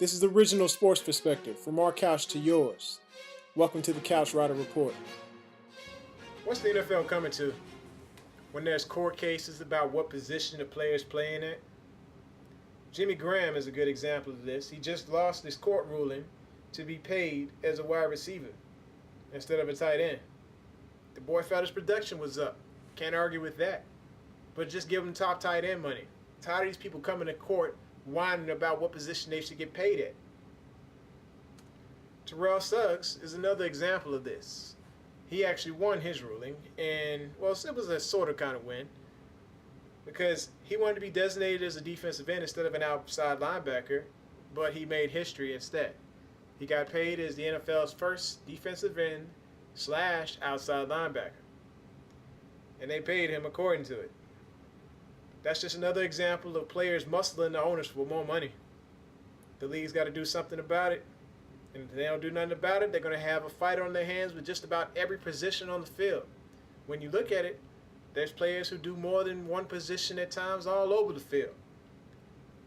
This is the original sports perspective, from our couch to yours. Welcome to the Couch Rider Report. What's the NFL coming to when there's court cases about what position the player's playing at? Jimmy Graham is a good example of this. He just lost his court ruling to be paid as a wide receiver instead of a tight end. The boy felt his production was up. Can't argue with that. But just give him top tight end money. Tired of these people coming to court whining about what position they should get paid at. Terrell Suggs is another example of this. He actually won his ruling, and, well, it was a sort of kind of win because he wanted to be designated as a defensive end instead of an outside linebacker, but he made history instead. He got paid as the NFL's first defensive end / outside linebacker, and they paid him according to it. That's just another example of players muscling the owners for more money. The league's got to do something about it. And if they don't do nothing about it, they're going to have a fight on their hands with just about every position on the field. When you look at it, there's players who do more than one position at times all over the field.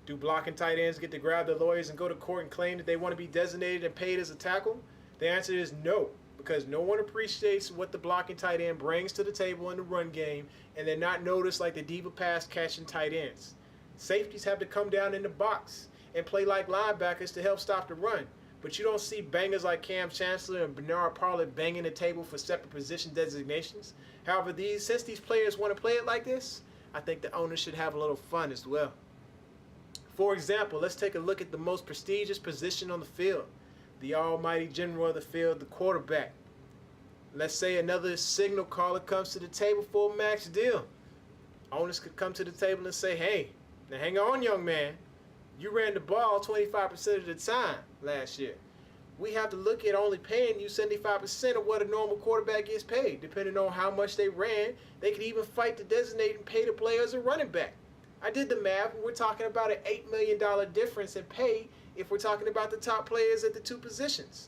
Do blocking tight ends get to grab their lawyers and go to court and claim that they want to be designated and paid as a tackle? The answer is no, because no one appreciates what the blocking tight end brings to the table in the run game, and they're not noticed like the diva pass catching tight ends. Safeties have to come down in the box and play like linebackers to help stop the run. But you don't see bangers like Cam Chancellor and Bernard Parlett banging the table for separate position designations. However, since these players want to play it like this, I think the owners should have a little fun as well. For example, let's take a look at the most prestigious position on the field, the almighty general of the field, the quarterback. Let's say another signal caller comes to the table for a max deal. Owners could come to the table and say, hey, now hang on, young man. You ran the ball 25% of the time last year. We have to look at only paying you 75% of what a normal quarterback gets paid. Depending on how much they ran, they could even fight to designate and pay the player as a running back. I did the math. We're talking about an $8 million difference in pay if we're talking about the top players at the two positions.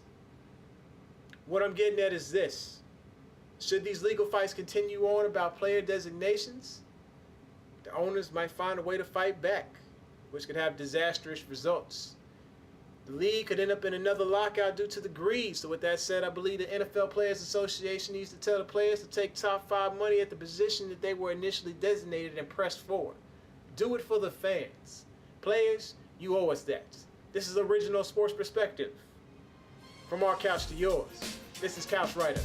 What I'm getting at is this. Should these legal fights continue on about player designations, the owners might find a way to fight back, which could have disastrous results. The league could end up in another lockout due to the greed. So with that said, I believe the NFL Players Association needs to tell the players to take top 5 money at the position that they were initially designated and press forward. Do it for the fans. Players, you owe us that. This is original sports perspective. From our couch to yours, this is Couch Rider.